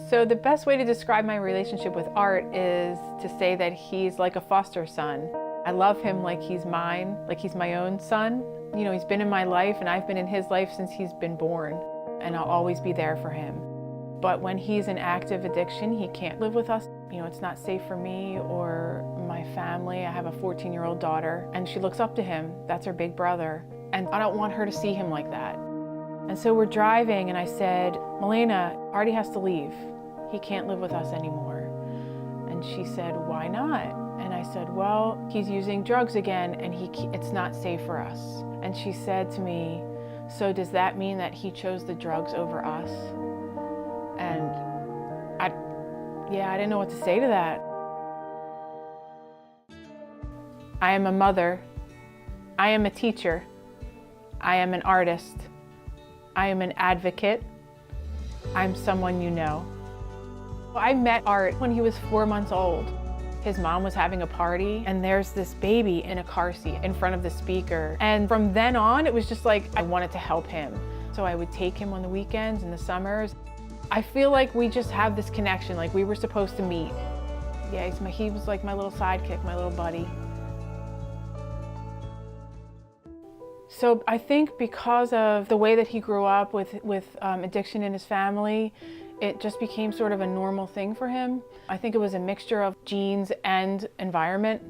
So the best way to describe my relationship with Art is to say that he's like a foster son. I love him like he's mine, like he's my own son. You know, he's been in my life and I've been in his life since he's been born, and I'll always be there for him. But when he's in active addiction, he can't live with us. You know, it's not safe for me or my family. I have a 14-year-old daughter and she looks up to him. That's her big brother. And I don't want her to see him like that. And so we're driving and I said, Milena, Artie has to leave. He can't live with us anymore. And she said, why not? And I said, well, he's using drugs again and it's not safe for us. And she said to me, so does that mean that he chose the drugs over us? And I didn't know what to say to that. I am a mother. I am a teacher. I am an artist. I am an advocate. I'm someone you know. I met Art when he was 4 months old. His mom was having a party and there's this baby in a car seat in front of the speaker. And from then on, it was just like I wanted to help him. So I would take him on the weekends and the summers. I feel like we just have this connection, like we were supposed to meet. Yeah, he was like my little sidekick, my little buddy. So I think because of the way that he grew up with addiction in his family, it just became sort of a normal thing for him. I think it was a mixture of genes and environment.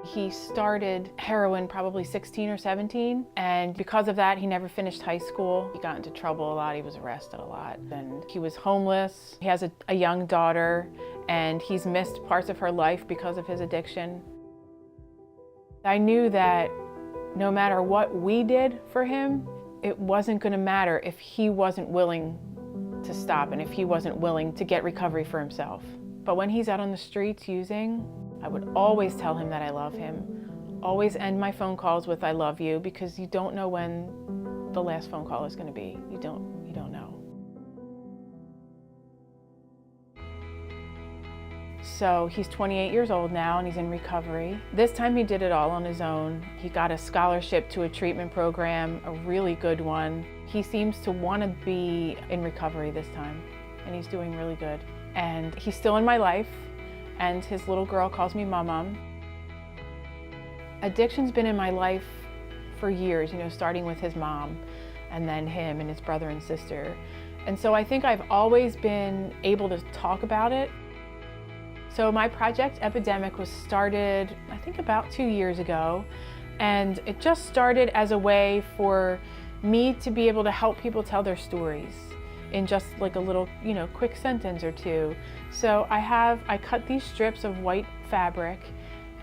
He started heroin probably 16 or 17, and because of that, he never finished high school. He got into trouble a lot, he was arrested a lot, and he was homeless. He has a young daughter, and he's missed parts of her life because of his addiction. I knew that no matter what we did for him, it wasn't going to matter if he wasn't willing to stop and if he wasn't willing to get recovery for himself. But when he's out on the streets using, I would always tell him that I love him. Always end my phone calls with I love you, because you don't know when the last phone call is going to be. You don't know. So he's 28 years old now and he's in recovery. This time he did it all on his own. He got a scholarship to a treatment program, a really good one. He seems to want to be in recovery this time, and he's doing really good. And he's still in my life, and his little girl calls me Mom. Addiction's been in my life for years, you know, starting with his mom, and then him and his brother and sister. And so I think I've always been able to talk about it. So my project, Epidemic, was started, I think about 2 years ago. And it just started as a way for me to be able to help people tell their stories in just like a little, you know, quick sentence or two. So I cut these strips of white fabric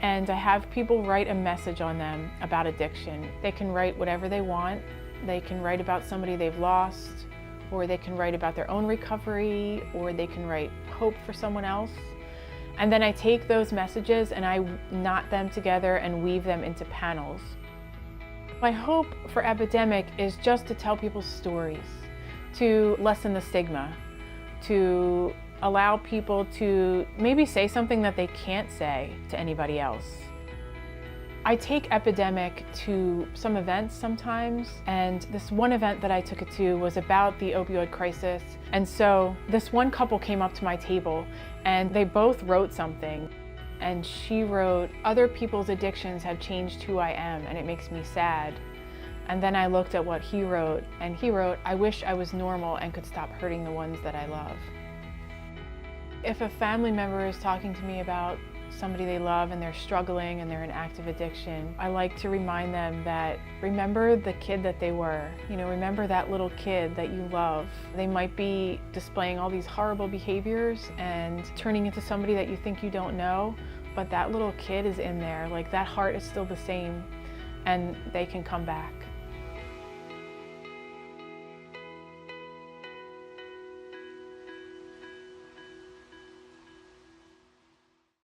and I have people write a message on them about addiction. They can write whatever they want. They can write about somebody they've lost, or they can write about their own recovery, or they can write hope for someone else. And then I take those messages and I knot them together and weave them into panels. My hope for Epidemic is just to tell people's stories, to lessen the stigma, to allow people to maybe say something that they can't say to anybody else. I take Epidemic to some events sometimes, and this one event that I took it to was about the opioid crisis. And so this one couple came up to my table and they both wrote something. And she wrote, "Other people's addictions have changed who I am, and it makes me sad." And then I looked at what he wrote, and he wrote, "I wish I was normal and could stop hurting the ones that I love." If a family member is talking to me about somebody they love and they're struggling and they're in active addiction, I like to remind them that remember the kid that they were. You know, remember that little kid that you love. They might be displaying all these horrible behaviors and turning into somebody that you think you don't know, but that little kid is in there. Like, that heart is still the same, and they can come back.